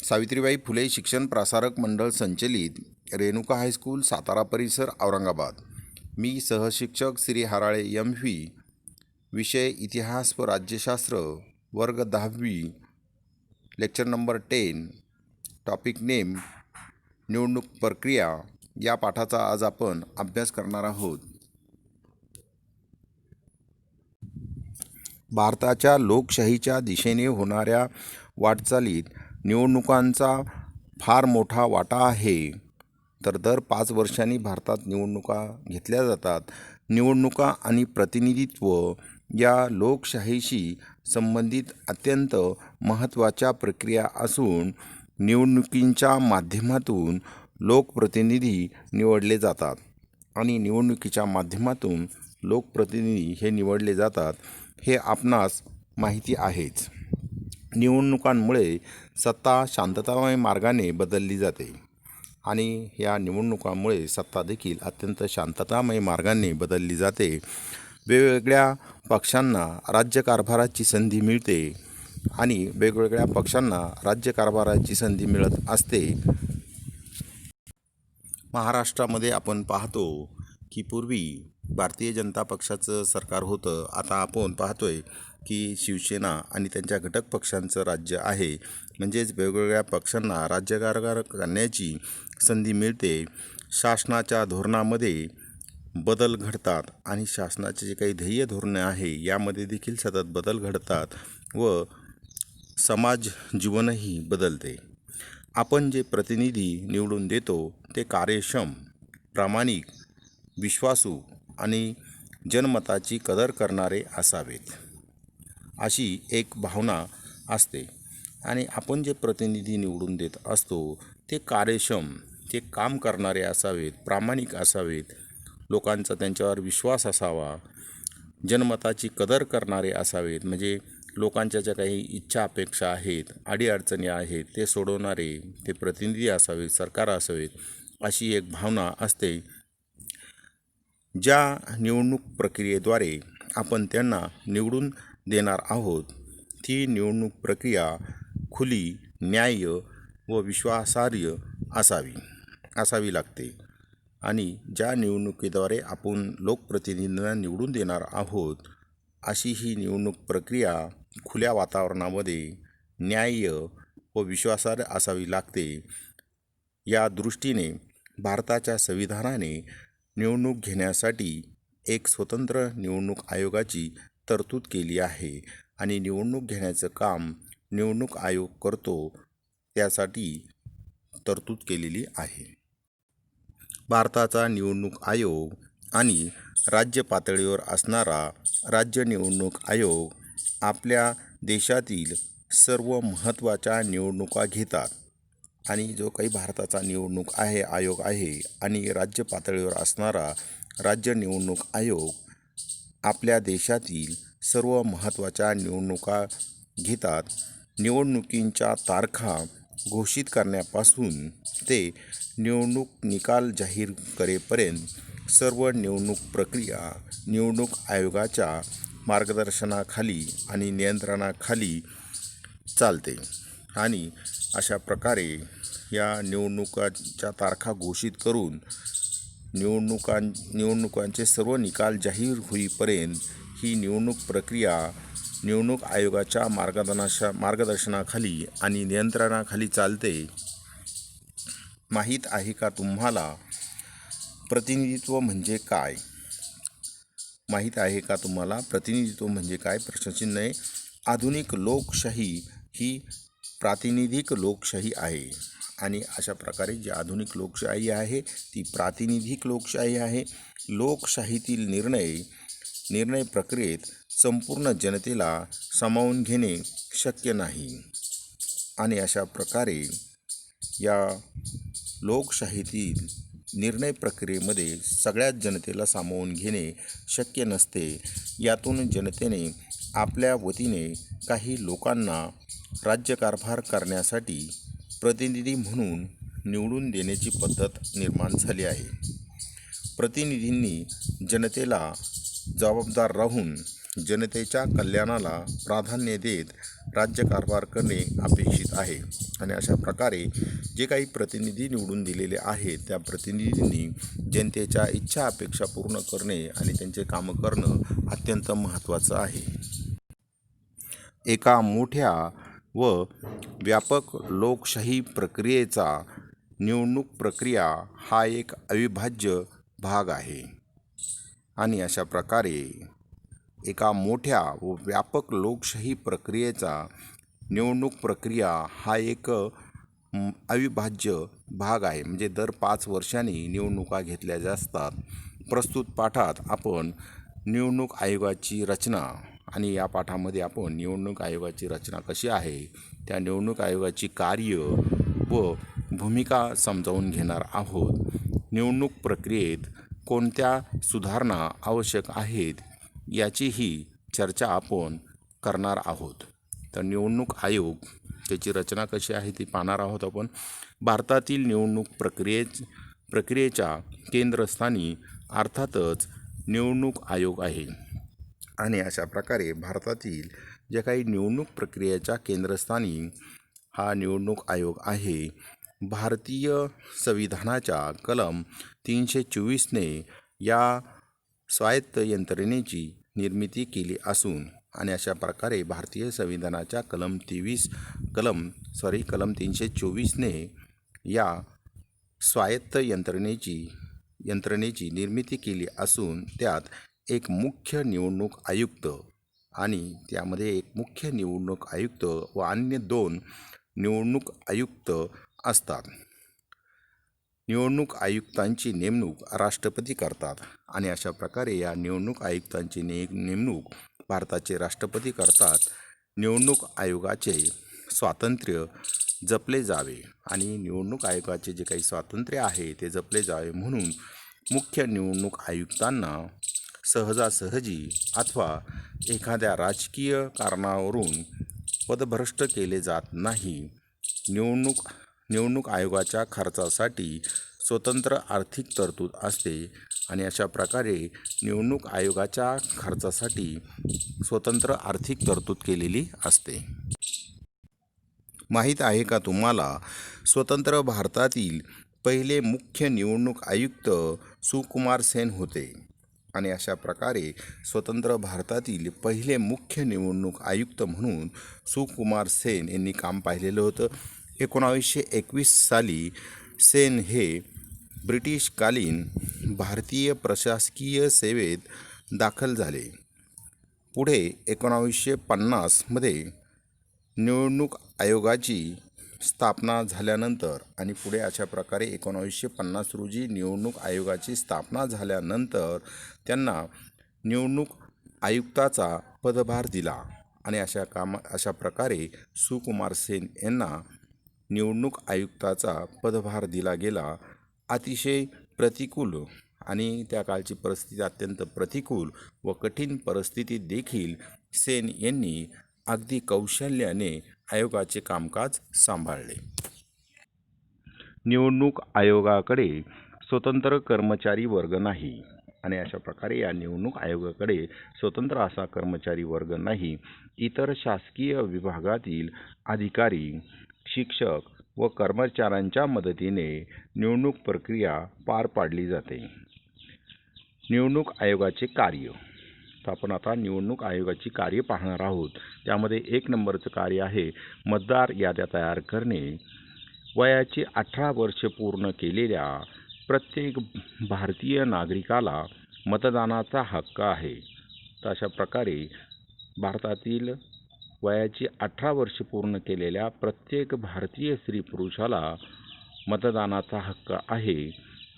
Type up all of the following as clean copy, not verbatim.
सावित्रीबाई फुले शिक्षण प्रसारक मंडळ संचलित रेणुका हायस्कूल सातारा परिसर औरंगाबाद. मी सहशिक्षक श्री हराळे M.V. विषय इतिहास व राज्यशास्त्र, वर्ग 10वी, लेक्चर नंबर 10. टॉपिक नेम निवडणूक प्रक्रिया या पाठाचा आज आपण अभ्यास करणार आहोत. भारताच्या लोकशाहीच्या दिशेने होणाऱ्या वाटचालीत निवडणुकांचा फार मोठा वाटा आहे. तर दर 5 वर्षांनी भारतात निवडणुका घेतल्या जातात. निवडणुका आणि प्रतिनिधित्व या लोकशाहीशी संबंधित अत्यंत महत्त्वाच्या प्रक्रिया असून निवडणुकींच्या माध्यमातून लोकप्रतिनिधी निवडले जातात आणि निवडणुकीच्या माध्यमातून लोकप्रतिनिधी हे निवडले जातात हे आपणास माहिती आहेच. निवडणुकांमुळे सत्ता शांततामय मार्गाने बदलली जाते आणि या निवडणुकांमुळे सत्ता देखील अत्यंत शांततामय मार्गाने बदलली जाते. वेगवेगळ्या पक्षांना राज्यकारभाराची संधी मिळते आणि वेगवेगळ्या पक्षांना राज्यकारभाराची संधी मिळत असते. महाराष्ट्रामध्ये आपण पाहतो की पूर्वी भारतीय जनता पक्षाचं सरकार होतं. आता आपण पाहतोय की शिवसेना आणि त्यांच्या घटक पक्षांचं राज्य आहे. म्हणजेच वेगवेगळ्या पक्षांना राज्यकारभार करण्याची संधी मिळते. शासनाच्या धोरणामध्ये बदल घडतात आणि शासनाचे जे काही ध्येय धोरणे आहे यामध्ये देखील सतत बदल घडतात व समाज जीवनही बदलते. आपण जे प्रतिनिधी निवडून देतो ते कार्यक्षम, प्रामाणिक, विश्वासू आणि जनमताची कदर करणारे असावेत अशी एक भावना असते. आणि आपण जे प्रतिनिधी निवडून देत असतो ते कार्यक्षम, ते काम करणारे असावेत, प्रामाणिक असावेत, लोकांचा त्यांच्यावर विश्वास असावा, जनमताची कदर करणारे असावेत. म्हणजे लोकांच्या ज्या काही इच्छा अपेक्षा आहेत, अडीअडचणी आहेत ते सोडवणारे ते प्रतिनिधी असावेत, सरकार असावेत अशी एक भावना असते. ज्या निवडणूक प्रक्रियेद्वारे आपण त्यांना निवडून देणार आहोत ती निवडणूक प्रक्रिया खुली, न्याय्य व विश्वासार्ह असावी लागते. आणि ज्या निवडणुकीद्वारे आपण लोकप्रतिनिधींना निवडून देणार आहोत अशी ही निवडणूक प्रक्रिया खुल्या वातावरणामध्ये न्याय्य व विश्वासार्ह असावी लागते. या दृष्टीने भारताच्या संविधानाने निवडणूक घेण्यासाठी एक स्वतंत्र निवडणूक आयोगाची तरतूद केली आहे आणि निवडणूक घेण्याचं काम निवडणूक आयोग करतो त्यासाठी तरतूद केलेली आहे. भारताचा निवडणूक आयोग आणि राज्य पातळीवर असणारा राज्य निवडणूक आयोग आपल्या देशातील सर्व महत्त्वाच्या निवडणुका घेतात. आणि जो काही भारताचा निवडणूक आयोग आहे आणि राज्य पातळीवर असणारा राज्य निवडणूक आयोग आपल्या देशातील सर्व महत्त्वाच्या निवडणुका घेतात. निवडणुकींच्या तारखा घोषित करण्यापासून ते निवडणूक निकाल जाहीर करेपर्यंत सर्व निवडणूक प्रक्रिया निवडणूक आयोगाच्या मार्गदर्शनाखाली आणि नियंत्रणाखाली चालते. आणि अशा प्रकारे या निवडणुकांच्या तारखा घोषित करून निवडणुकांचे सर्व निकाल जाहीर होईपर्यंत ही निवडणूक प्रक्रिया निवडणूक आयोगाच्या मार्गदर्शनाखाली आणि नियंत्रणाखाली चालते. माहीत आहे का तुम्हाला प्रतिनिधित्व म्हणजे काय? माहीत आहे का तुम्हाला प्रतिनिधित्व म्हणजे काय? प्रश्नचिन्ह आहे. आधुनिक लोकशाही ही प्रातिनिधिक लोकशाही आहे आणि अशा प्रकारे जी आधुनिक लोकशाही आहे ती प्रातिनिधिक लोकशाही आहे. लोकशाहीतील निर्णय प्रक्रियेत संपूर्ण जनतेला सामावून घेणे शक्य नाही आणि अशा प्रकारे या लोकशाहीतील निर्णय प्रक्रियेमध्ये सगळ्याच जनतेला सामावून घेणे शक्य नसते. यातून जनतेने आपल्या वतीने काही लोकांना राज्यकारभार करण्यासाठी प्रतिनिधी म्हणून निवडून देण्याची पद्धत निर्माण झाली आहे. प्रतिनिधींनी जनतेला जबाबदार राहून जनतेच्या कल्याणाला प्राधान्य देत राज्यकारभार करणे अपेक्षित आहे. आणि अशा प्रकारे जे काही प्रतिनिधी निवडून दिलेले आहेत त्या प्रतिनिधींनी जनतेच्या इच्छा अपेक्षा पूर्ण करणे आणि त्यांचे कामं करणं अत्यंत महत्त्वाचं आहे. एका मोठ्या व व्यापक लोकशाही प्रक्रियेचा निवडणूक प्रक्रिया हा एक अविभाज्य भाग आहे. आणि अशा प्रकारे एका मोठ्या व व्यापक लोकशाही प्रक्रियेचा निवडणूक प्रक्रिया हा एक अविभाज्य भाग आहे. म्हणजे दर 5 वर्षांनी निवडणुका घेतल्या जातात. प्रस्तुत पाठात आपण निवडणूक आयोगाची रचना आणि या पाठामध्ये आपण निवडणूक आयोगाची रचना कशी आहे, त्या निवडणूक आयोगाची कार्य व भूमिका समजावून घेणार आहोत. निवडणूक प्रक्रियेत कोणत्या सुधारणा आवश्यक आहेत याचीही चर्चा आपण करणार आहोत. तर निवडणूक आयोग त्याची रचना कशी आहे ती पाहणार आहोत आपण. भारतातील निवडणूक प्रक्रियेच्या केंद्रस्थानी अर्थातच निवडणूक आयोग आहे. आणि अशा प्रकारे भारतातील ज्या काही निवडणूक प्रक्रियेच्या केंद्रस्थानी हा निवडणूक आयोग आहे. भारतीय संविधानाच्या कलम 324ने या स्वायत्त यंत्रणेची निर्मिती केली असून आणि अशा प्रकारे भारतीय संविधानाच्या कलम 324ने या स्वायत्त यंत्रणेची निर्मिती केली असून त्यात एक मुख्य निवडणूक आयुक्त आणि त्यामध्ये एक मुख्य निवडणूक आयुक्त व अन्य 2 निवडणूक आयुक्त असतात. निवडणूक आयुक्तांची नेमणूक राष्ट्रपती करतात. आणि अशा प्रकारे या निवडणूक आयुक्तांची नेमणूक भारताचे राष्ट्रपती करतात. निवडणूक आयोगाचे स्वातंत्र्य जपले जावे आणि निवडणूक आयोगाचे जे काही स्वातंत्र्य आहे ते जपले जावे म्हणून मुख्य निवडणूक आयुक्तांना सहजासहजी अथवा एखाद्या राजकीय कारणावरून पदभ्रष्ट केले जात नाही. निवडणूक आयोगाच्या खर्चासाठी स्वतंत्र आर्थिक तरतूद असते. आणि अशा प्रकारे निवडणूक आयोगाच्या खर्चासाठी स्वतंत्र आर्थिक तरतूद केलेली असते. माहीत आहे का तुम्हाला, स्वतंत्र भारतातील पहिले मुख्य निवडणूक आयुक्त सुकुमार सेन होते. आणि अशा प्रकारे स्वतंत्र भारतातील पहिले मुख्य निवडणूक आयुक्त म्हणून सुकुमार सेन यांनी काम पाहिलेलं होतं. 1921 साली सेन हे ब्रिटिशकालीन भारतीय प्रशासकीय सेवेत दाखल झाले. पुढे 1950 मध्ये निवडणूक आयोगाची स्थापना झाल्यानंतर आणि पुढे अशा प्रकारे 1950 रोजी निवडणूक आयोगाची स्थापना झाल्यानंतर त्यांना निवडणूक आयुक्ताचा पदभार दिला. आणि अशा प्रकारे सुकुमार सेन यांना निवडणूक आयुक्ताचा पदभार दिला गेला. अतिशय प्रतिकूल आणि त्या काळची परिस्थिती अत्यंत प्रतिकूल व कठीण परिस्थितीत देखील सेन यांनी अगदी कौशल्याने आयोगाचे कामकाज सांभाळले. निवडणूक आयोगाकडे स्वतंत्र कर्मचारी वर्ग नाही. आणि अशा प्रकारे या निवडणूक आयोगाकडे स्वतंत्र असा कर्मचारी वर्ग नाही. इतर शासकीय विभागातील अधिकारी, शिक्षक व कर्मचाऱ्यांच्या मदतीने निवडणूक प्रक्रिया पार पाडली जाते. निवडणूक आयोगाचे कार्य. तर आपण आता निवडणूक आयोगाची कार्य पाहणार आहोत. त्यामध्ये 1 नंबरचं कार्य आहे मतदार याद्या तयार करणे. वयाची 18 वर्षे पूर्ण केलेल्या प्रत्येक भारतीय नागरिकाला मतदानाचा हक्क आहे. तर अशा प्रकारे भारतातील वयाची 18 वर्षे पूर्ण केलेल्या प्रत्येक भारतीय स्त्री पुरुषाला मतदानाचा हक्क आहे.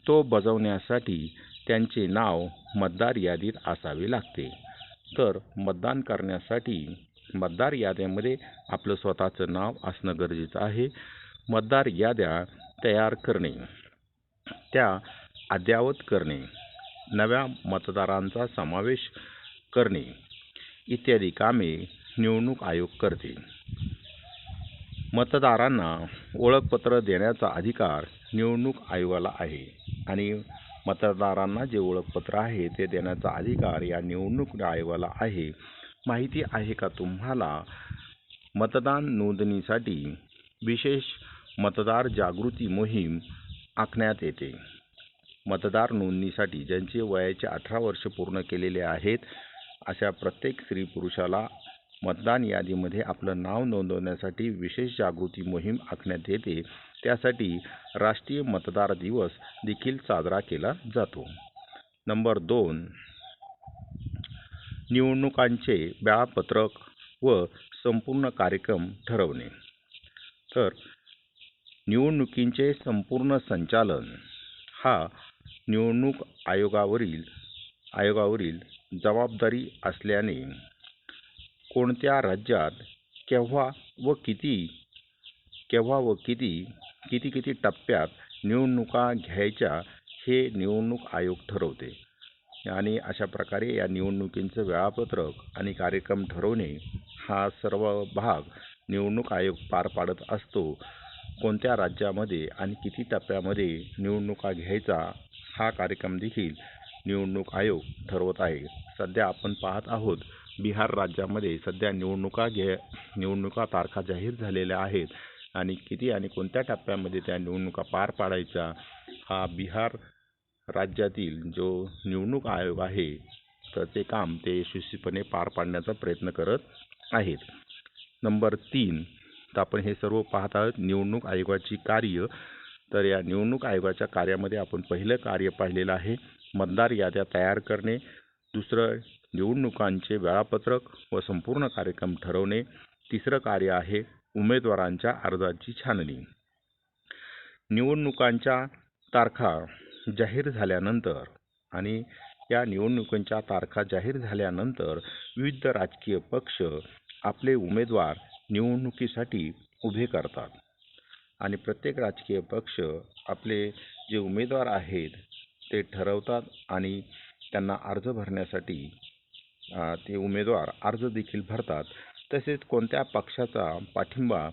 तो बजावण्यासाठी त्यांचे नाव मतदार यादीत असावे लागते. तर मतदान करण्यासाठी मतदार याद्यामध्ये आपलं स्वतःचं नाव असणं गरजेचं आहे. मतदार याद्या तयार करणे, त्या अद्ययावत करणे, नव्या मतदारांचा समावेश करणे इत्यादी कामे निवडणूक आयोग करते. मतदारांना ओळखपत्र देण्याचा अधिकार निवडणूक आयोगाला आहे. आणि मतदारांना जे ओळखपत्र आहे ते देण्याचा अधिकार या निवडणूक आयोगाला आहे. माहिती आहे का तुम्हाला, मतदान नोंदणीसाठी विशेष मतदार जागृती मोहीम आखण्यात येते. मतदार नोंदणीसाठी ज्यांचे वयाचे 18 वर्ष पूर्ण केलेले आहेत अशा प्रत्येक स्त्री पुरुषाला मतदान यादीमध्ये आपलं नाव नोंदवण्यासाठी विशेष जागृती मोहीम आखण्यात येते. त्यासाठी राष्ट्रीय मतदार दिवस देखील साजरा केला जातो. नंबर 2, निवडणुकांचे वेळापत्रक व संपूर्ण कार्यक्रम ठरवणे. तर निवडणुकींचे संपूर्ण संचालन हा निवडणूक आयोगावरील जबाबदारी असल्याने कोणत्या राज्यात केव्हा व किती टप्प्यात निवडणुका घ्यायच्या हे निवडणूक आयोग ठरवते. आणि अशा प्रकारे या निवडणुकींचं वेळापत्रक आणि कार्यक्रम ठरवणे हा सर्व भाग निवडणूक आयोग पार पाडत असतो. कोणत्या राज्यामध्ये आणि किती टप्प्यामध्ये निवडणुका घ्यायचा हा कार्यक्रम देखील निवडणूक आयोग ठरवत आहे. सध्या आपण पाहत आहोत बिहार राज्यामध्ये सध्या निवडणुका तारखा जाहीर झालेल्या आहेत आणि किती आणि कोणत्या टप्प्यामध्ये त्या निवडणुका पार पाडायचा हा बिहार राज्यातील जो निवडणूक आयोग आहे तर ते काम ते यशस्वीपणे पार पाडण्याचा प्रयत्न करत आहेत. नंबर 3, तर आपण हे सर्व पाहत आहोत निवडणूक आयोगाची कार्य. तर या निवडणूक आयोगाच्या कार्यामध्ये आपण पहिलं कार्य पाहिलेलं आहे मतदार याद्या तयार करणे. दुसरं निवडणुकांचे वेळापत्रक व संपूर्ण कार्यक्रम ठरवणे. तिसरं कार्य आहे उमेदवारांच्या अर्जाची छाननी. निवडणुकांच्या तारखा जाहीर झाल्यानंतर आणि या निवडणुकांच्या तारखा जाहीर झाल्यानंतर विविध राजकीय पक्ष आपले उमेदवार निवडणुकीसाठी उभे करतात आणि प्रत्येक राजकीय पक्ष आपले जे उमेदवार आहेत ते ठरवतात आणि त्यांना अर्ज भरण्यासाठी ते उमेदवार अर्ज देखील भरतात. तसेच कोणत्या पक्षाचा पाठिंबा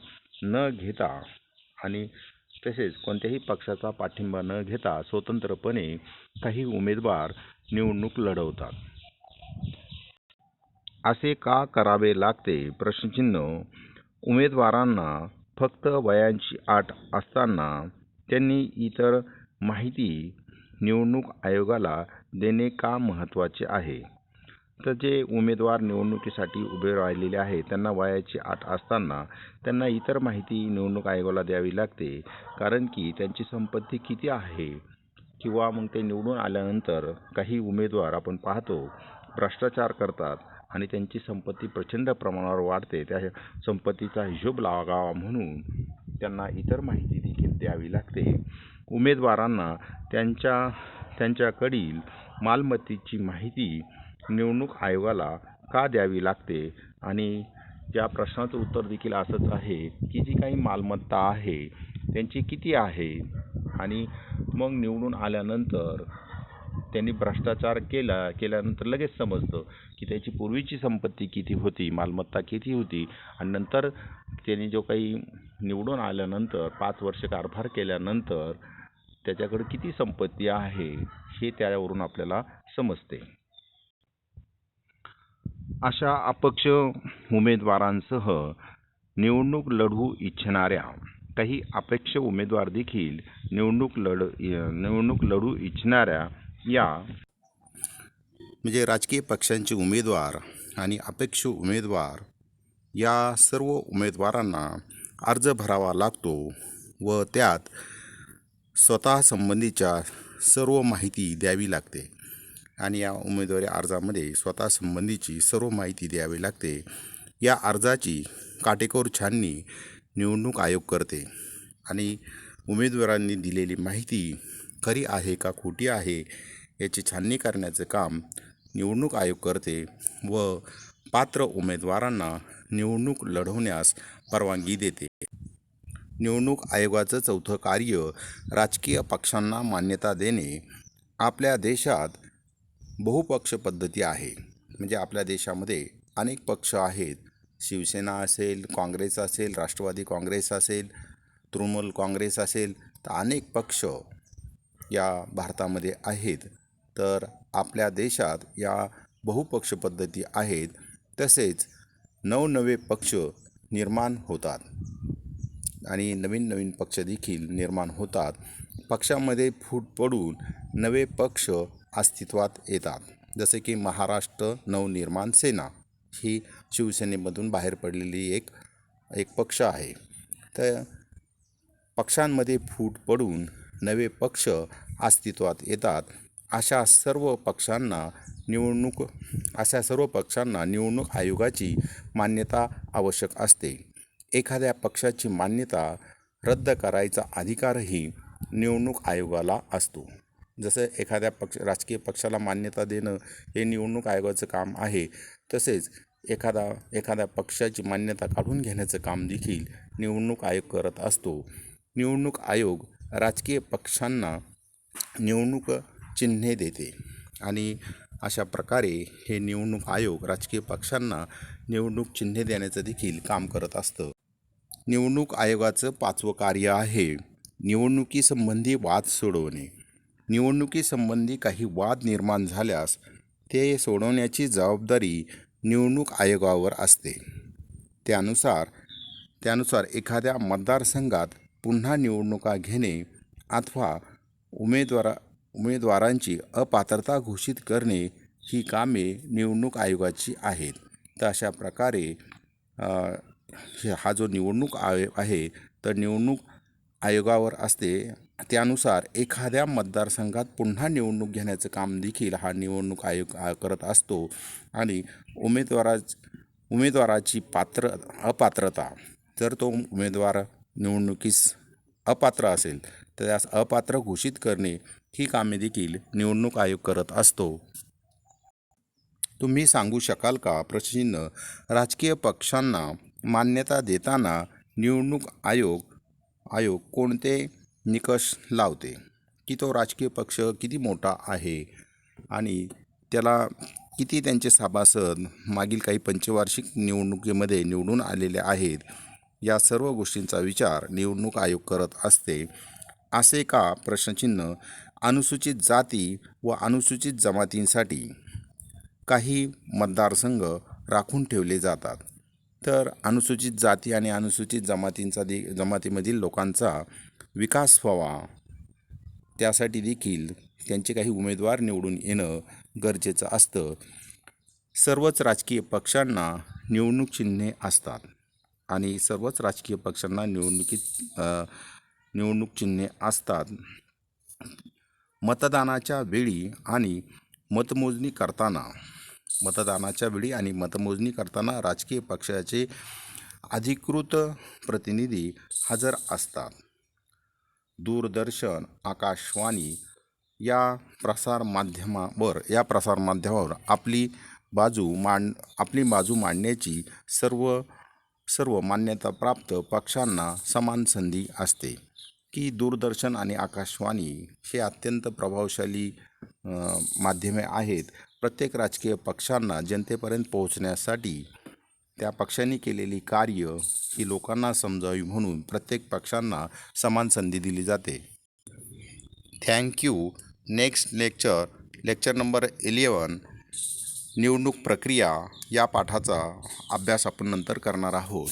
न घेता स्वतंत्रपणे काही उमेदवार निवडणूक लढवतात. असे का करावे लागते? प्रश्नचिन्ह. उमेदवारांना फक्त वयाची अट असताना त्यांनी इतर माहिती निवडणूक आयोगाला देणे का महत्त्वाचे आहे? तर जे उमेदवार निवडणुकीसाठी उभे राहिलेले आहेत त्यांना वयाची अट असताना त्यांना इतर माहिती निवडणूक आयोगाला द्यावी लागते. कारण की त्यांची संपत्ती किती आहे किंवा मग ते निवडून आल्यानंतर काही उमेदवार आपण पाहतो भ्रष्टाचार करतात आणि त्यांची संपत्ती प्रचंड प्रमाणावर वाढते. त्या संपत्तीचा हिशोब लागावा म्हणून त्यांना इतर माहिती देखील द्यावी लागते. उमेदवारांना त्यांच्याकडील मालमत्तेची माहिती निवडणूक आयोगाला का द्यावी लागते? आणि या प्रश्नाचं उत्तर देखील असंच आहे की जी काही मालमत्ता आहे त्यांची किती आहे आणि मग निवडून आल्यानंतर त्यांनी भ्रष्टाचार केल्यानंतर लगेच समजतं की त्याची पूर्वीची संपत्ती किती होती, मालमत्ता किती होती आणि नंतर त्यांनी जो काही निवडून आल्यानंतर 5 वर्ष कारभार केल्यानंतर त्याच्याकडे किती संपत्ती आहे हे त्यावरून आपल्याला समजते. अशा अपक्ष उमेदवारांसह निवडणूक लढवू इच्छिणाऱ्या काही अपेक्ष उमेदवार देखील निवडणूक लढवू इच्छिणाऱ्या या म्हणजे राजकीय पक्षांचे उमेदवार आणि अपेक्ष उमेदवार या सर्व उमेदवारांना अर्ज भरावा लागतो व त्यात स्वतः संबंधीच्या सर्व माहिती द्यावी लागते आणि या उमेदवारी अर्जामध्ये स्वतः संबंधीची सर्व माहिती द्यावी लागते. या अर्जाची काटेकोर छाननी निवडणूक आयोग करते आणि उमेदवारांनी दिलेली माहिती खरी आहे का खोटी आहे याची छाननी करण्याचे काम निवडणूक आयोग करते व पात्र उमेदवारांना निवडणूक लढवण्यास परवानगी देते. निवडणूक आयोगाचं चौथं कार्य राजकीय पक्षांना मान्यता देणे. आपल्या देशात बहुपक्ष पद्धती आहे. म्हणजे आपल्या देशामध्ये अनेक पक्ष आहेत. शिवसेना असेल, काँग्रेस असेल, राष्ट्रवादी काँग्रेस असेल, तृणमूल काँग्रेस असेल, तर अनेक पक्ष या भारतामध्ये आहेत. तर आपल्या देशात या बहुपक्ष पद्धती आहेत. तसेच नवनवे पक्ष निर्माण होतात आणि नवीन नवीन पक्ष देखील निर्माण होतात. पक्षामध्ये फूट पडून नवे पक्ष अस्तित्वात येतात. जसे की महाराष्ट्र नवनिर्माण सेना ही शिवसेनेमधून बाहेर पडलेली एक पक्ष आहे. तर पक्षांमध्ये फूट पडून नवे पक्ष अस्तित्वात येतात. अशा सर्व पक्षांना निवडणूक आयोगाची मान्यता आवश्यक असते. एखाद्या पक्षाची मान्यता रद्द करायचा अधिकारही निवडणूक आयोगाला असतो. जसं एखाद्या राजकीय पक्षाला मान्यता देणं हे निवडणूक आयोगाचं काम आहे, तसेच एखाद्या पक्षाची मान्यता काढून घेण्याचं काम देखील निवडणूक आयोग करत असतो. निवडणूक आयोग राजकीय पक्षांना निवडणूक चिन्हे देते आणि अशा प्रकारे हे निवडणूक आयोग राजकीय पक्षांना निवडणूक चिन्हे देण्याचं देखील काम करत असतं. निवडणूक आयोगाचं 5वं कार्य आहे निवडणुकीसंबंधी वाद सोडवणे. निवडणुकीसंबंधी काही वाद निर्माण झाल्यास ते सोडवण्याची जबाबदारी निवडणूक आयोगावर असते. त्यानुसार एखाद्या मतदारसंघात पुन्हा निवडणुका घेणे अथवा उमेदवारांची अपात्रता घोषित करणे ही कामे निवडणूक आयोगाची आहेत. तर अशा प्रकारे हा जो निवडणूक आयोग आहे तर निवडणूक आयोगावर असते. त्यानुसार एखाद्या मतदारसंघात पुन्हा निवडणूक घेण्याचं काम देखील हा निवडणूक आयोग करत असतो आणि उमेदवाराची अपात्रता, जर तो उमेदवार निवडणुकीस अपात्र असेल तर त्यास अपात्र घोषित करणे ही कामे देखील निवडणूक आयोग करत असतो. तुम्ही सांगू शकाल का? प्रश्नचिन्ह. राजकीय पक्षांना मान्यता देताना निवडणूक आयोग कोणते निकष लावते? की तो राजकीय पक्ष किती मोठा आहे आणि त्याला किती त्यांचे सभासद मागील काही पंचवार्षिक निवडणुकीमध्ये निवडून आलेले आहेत, या सर्व गोष्टींचा विचार निवडणूक आयोग करत असते. असे का? प्रश्नचिन्ह. अनुसूचित जाती व अनुसूचित जमातींसाठी काही मतदारसंघ राखून ठेवले जातात. तर अनुसूचित जाती आणि अनुसूचित जमातीमधील लोकांचा विकास व्हावा, त्यासाठी देखील त्यांचे काही उमेदवार निवडून येणं गरजेचं असतं. सर्वच राजकीय पक्षांना निवडणूक चिन्हे असतात आणि सर्वच राजकीय पक्षांना निवडणूक चिन्हे असतात. मतदानाच्या वेळी आणि मतमोजणी करताना राजकीय पक्षाचे अधिकृत प्रतिनिधी हजर असतात. दूरदर्शन, आकाशवाणी या प्रसारमाध्यमावर आपली बाजू मांडण्याची सर्व मान्यताप्राप्त पक्षांना समान संधी असते. की दूरदर्शन आणि आकाशवाणी हे अत्यंत प्रभावशाली माध्यमे आहेत. प्रत्येक राजकीय पक्षांना जनतेपर्यंत पोहोचण्यासाठी त्या पक्षांनी केलेली कार्य ही लोकांना समजावी म्हणून प्रत्येक पक्षांना समान संधी दिली जाते. थँक्यू. नेक्स्ट लेक्चर नंबर 11 निवडणूक प्रक्रिया या पाठाचा अभ्यास आपण नंतर करणार आहोत.